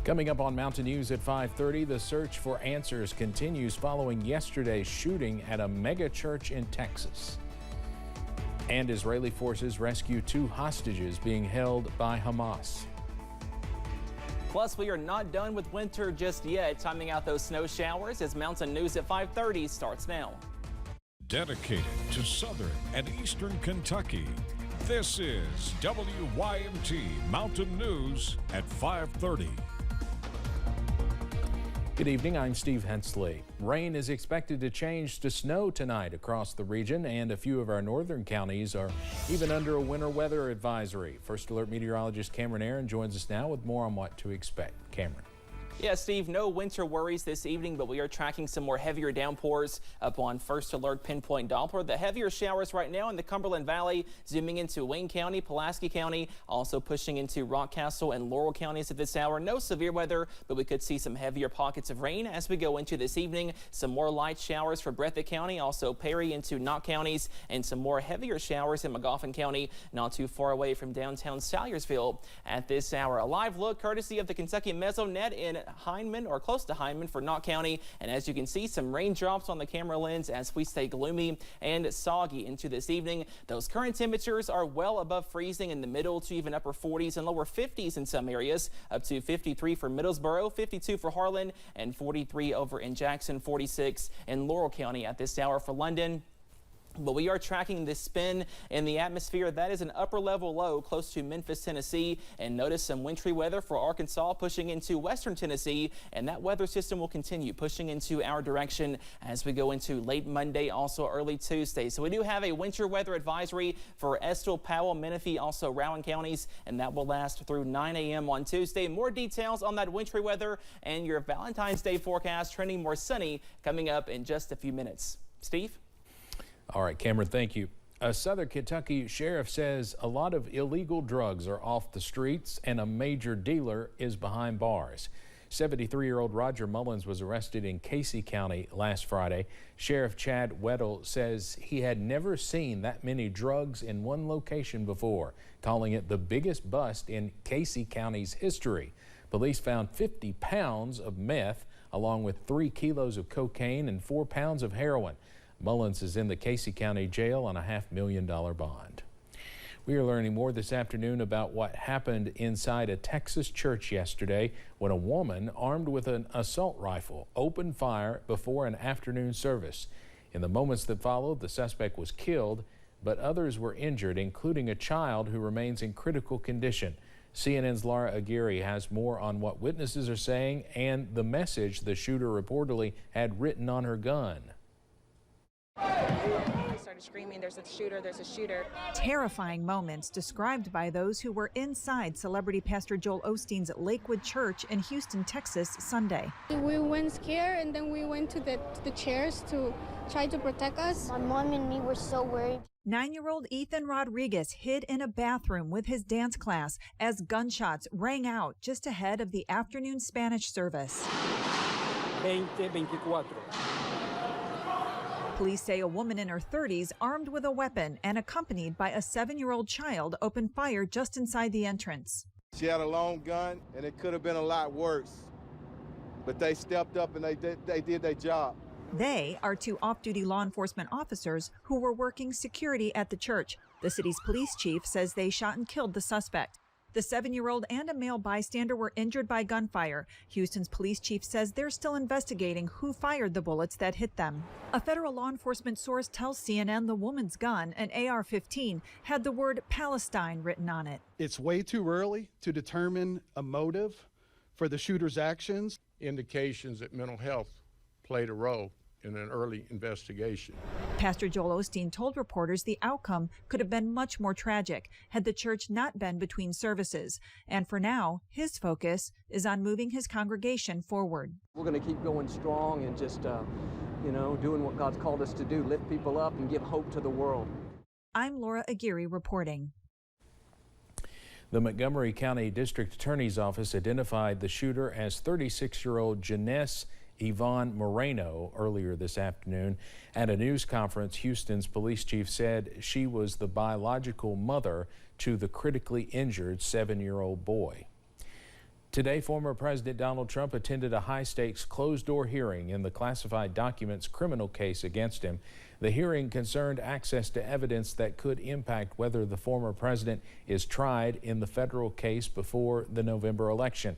Coming up on Mountain News at 5:30, the search for answers continues following yesterday's shooting at a mega church in Texas. And Israeli forces rescue 2 hostages being held by Hamas. Plus, we are not done with winter just yet, timing out those snow showers as Mountain News at 5:30 starts now. Dedicated to southern and eastern Kentucky, this is WYMT Mountain News at 5:30. Good evening, I'm Steve Hensley. Rain is expected to change to snow tonight across the region, and a few of our northern counties are even under a winter weather advisory. First Alert meteorologist Cameron Aaron joins us now with more on what to expect. Cameron. Yeah, Steve, no winter worries this evening, but we are tracking some more heavier downpours up on First Alert Pinpoint Doppler. The heavier showers right now in the Cumberland Valley, zooming into Wayne County, Pulaski County, also pushing into Rockcastle and Laurel counties at this hour. No severe weather, but we could see some heavier pockets of rain as we go into this evening. Some more light showers for Breathitt County, also Perry into Knott counties, and some more heavier showers in Magoffin County, not too far away from downtown Salyersville at this hour. A live look courtesy of the Kentucky Mesonet in Hindman, or close to Hindman, for Knott County, and as you can see, some raindrops on the camera lens as we stay gloomy and soggy into this evening. Those current temperatures are well above freezing in the middle to even upper 40s and lower 50s in some areas, up to 53 for Middlesboro, 52 for Harlan, and 43 over in Jackson, 46 in Laurel County at this hour for London. But we are tracking this spin in the atmosphere. That is an upper level low close to Memphis, Tennessee. And notice some wintry weather for Arkansas pushing into western Tennessee. And that weather system will continue pushing into our direction as we go into late Monday, also early Tuesday. So we do have a winter weather advisory for Estill, Powell, Menifee, also Rowan counties. And that will last through 9 a.m. on Tuesday. More details on that wintry weather and your Valentine's Day forecast trending more sunny coming up in just a few minutes. Steve? All right, Cameron, thank you. A Southern Kentucky sheriff says a lot of illegal drugs are off the streets and a major dealer is behind bars. 73-year-old Roger Mullins was arrested in Casey County last Friday. Sheriff Chad Weddle says he had never seen that many drugs in one location before, calling it the biggest bust in Casey County's history. Police found 50 pounds of meth along with 3 kilos of cocaine and 4 pounds of heroin. Mullins is in the Casey County Jail on a $500,000 bond. We are learning more this afternoon about what happened inside a Texas church yesterday when a woman armed with an assault rifle opened fire before an afternoon service. In the moments that followed, the suspect was killed, but others were injured, including a child who remains in critical condition. CNN's Laura Aguirre has more on what witnesses are saying and the message the shooter reportedly had written on her gun. We started screaming, there's a shooter, there's a shooter. Terrifying moments described by those who were inside celebrity pastor Joel Osteen's Lakewood Church in Houston, Texas, Sunday. We went scared and then we went to the chairs to try to protect us. My mom and me were so worried. 9-year-old Ethan Rodriguez hid in a bathroom with his dance class as gunshots rang out just ahead of the afternoon Spanish service. 2024. Police say a woman in her 30s, armed with a weapon and accompanied by a 7-year-old child, opened fire just inside the entrance. She had a long gun, and it could have been a lot worse. But they stepped up and they did their job. They are 2 off-duty law enforcement officers who were working security at the church. The city's police chief says they shot and killed the suspect. The 7-year-old and a male bystander were injured by gunfire. Houston's police chief says they're still investigating who fired the bullets that hit them. A federal law enforcement source tells CNN the woman's gun, an AR-15, had the word Palestine written on it. It's way too early to determine a motive for the shooter's actions. Indications that mental health played a role in an early investigation. Pastor Joel Osteen told reporters the outcome could have been much more tragic had the church not been between services. And for now, his focus is on moving his congregation forward. We're going to keep going strong and just, doing what God's called us to do, lift people up and give hope to the world. I'm Laura Aguirre reporting. The Montgomery County District Attorney's Office identified the shooter as 36-year-old Janess Yvonne Moreno earlier this afternoon. At a news conference, Houston's police chief said she was the biological mother to the critically injured 7-year-old boy. Today, former President Donald Trump attended a high-stakes closed-door hearing in the classified documents criminal case against him. The hearing concerned access to evidence that could impact whether the former president is tried in the federal case before the November election.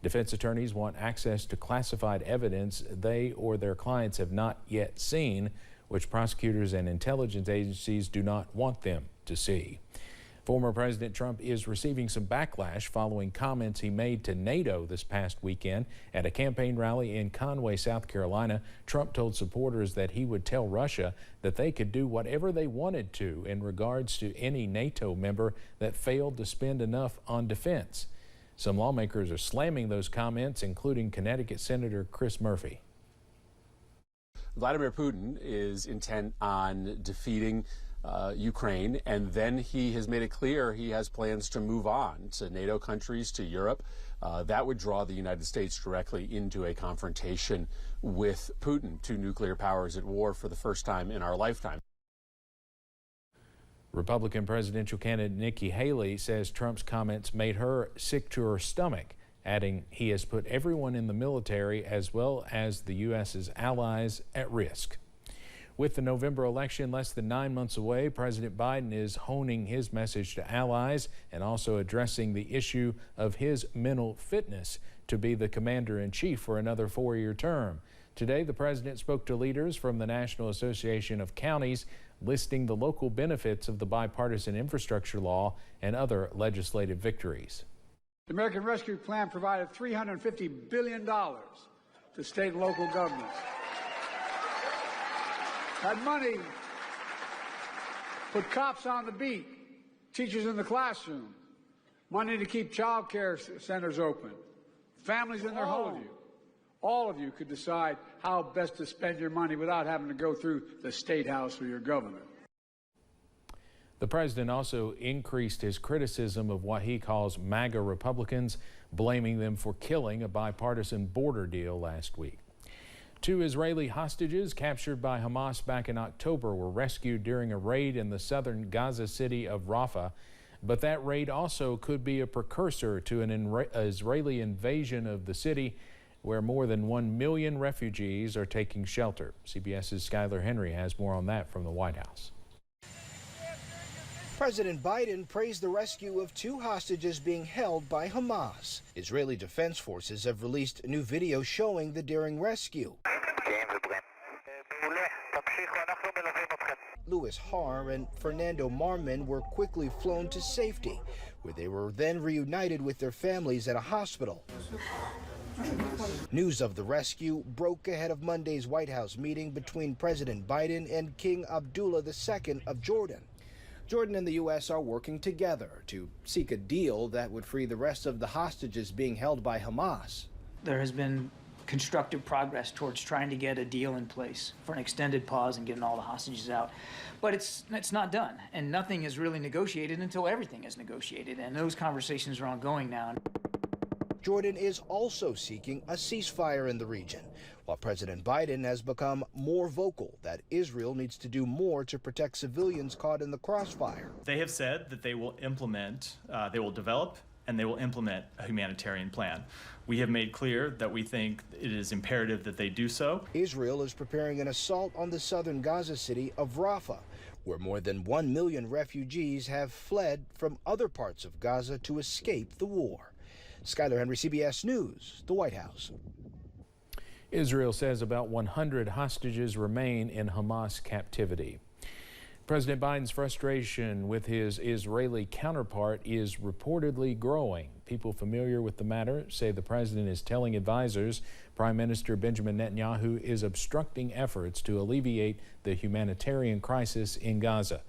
Defense attorneys want access to classified evidence they or their clients have not yet seen, which prosecutors and intelligence agencies do not want them to see. Former President Trump is receiving some backlash following comments he made to NATO this past weekend. At a campaign rally in Conway, South Carolina, Trump told supporters that he would tell Russia that they could do whatever they wanted to in regards to any NATO member that failed to spend enough on defense. Some lawmakers are slamming those comments, including Connecticut Senator Chris Murphy. Vladimir Putin is intent on defeating Ukraine, and then he has made it clear he has plans to move on to NATO countries, to Europe. That would draw the United States directly into a confrontation with Putin, two nuclear powers at war for the first time in our lifetime. Republican presidential candidate Nikki Haley says Trump's comments made her sick to her stomach, adding he has put everyone in the military as well as the U.S.'s allies at risk. With the November election less than 9 months away, President Biden is honing his message to allies and also addressing the issue of his mental fitness to be the commander-in-chief for another 4-year term. Today, the president spoke to leaders from the National Association of Counties, listing the local benefits of the bipartisan infrastructure law and other legislative victories. The American Rescue Plan provided $350 billion to state and local governments. That money put cops on the beat, teachers in the classroom, money to keep child care centers open, families in their homes. All of you could decide how best to spend your money without having to go through the State House or your governor. The president also increased his criticism of what he calls MAGA Republicans, blaming them for killing a bipartisan border deal last week. 2 Israeli hostages captured by Hamas back in October were rescued during a raid in the southern Gaza city of Rafah, but that raid also could be a precursor to an Israeli invasion of the city, where more than 1 million refugees are taking shelter. CBS's Skylar Henry has more on that from the White House. President Biden praised the rescue of 2 hostages being held by Hamas. Israeli Defense Forces have released new video showing the daring rescue. Louis Har and Fernando Marman were quickly flown to safety, where they were then reunited with their families at a hospital. News of the rescue broke ahead of Monday's White House meeting between President Biden and King Abdullah II of Jordan. Jordan and the U.S. are working together to seek a deal that would free the rest of the hostages being held by Hamas. There has been constructive progress towards trying to get a deal in place for an extended pause and getting all the hostages out. But it's not done, and nothing is really negotiated until everything is negotiated, and those conversations are ongoing now. Jordan is also seeking a ceasefire in the region, while President Biden has become more vocal that Israel needs to do more to protect civilians caught in the crossfire. They have said that they will develop and they will implement a humanitarian plan. We have made clear that we think it is imperative that they do so. Israel is preparing an assault on the southern Gaza city of Rafah, where more than 1 million refugees have fled from other parts of Gaza to escape the war. Skylar Henry, CBS News, the White House. Israel says about 100 hostages remain in Hamas captivity. President Biden's frustration with his Israeli counterpart is reportedly growing. People familiar with the matter say the president is telling advisors Prime Minister Benjamin Netanyahu is obstructing efforts to alleviate the humanitarian crisis in Gaza.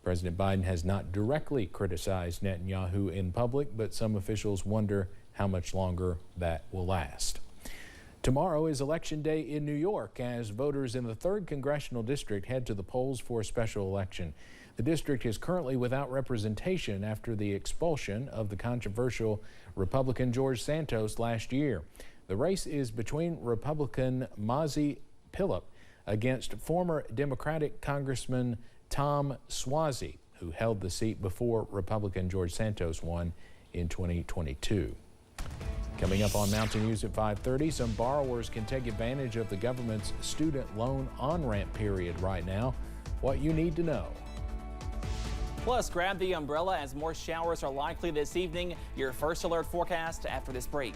President Biden has not directly criticized Netanyahu in public, but some officials wonder how much longer that will last. Tomorrow is Election Day in New York as voters in the 3rd Congressional District head to the polls for a special election. The district is currently without representation after the expulsion of the controversial Republican George Santos last year. The race is between Republican Mazi Pilip against former Democratic Congressman Tom Suozzi, who held the seat before Republican George Santos won in 2022. Coming up on Mountain News at 5:30, some borrowers can take advantage of the government's student loan on-ramp period right now. What you need to know. Plus, grab the umbrella as more showers are likely this evening. Your first alert forecast after this break.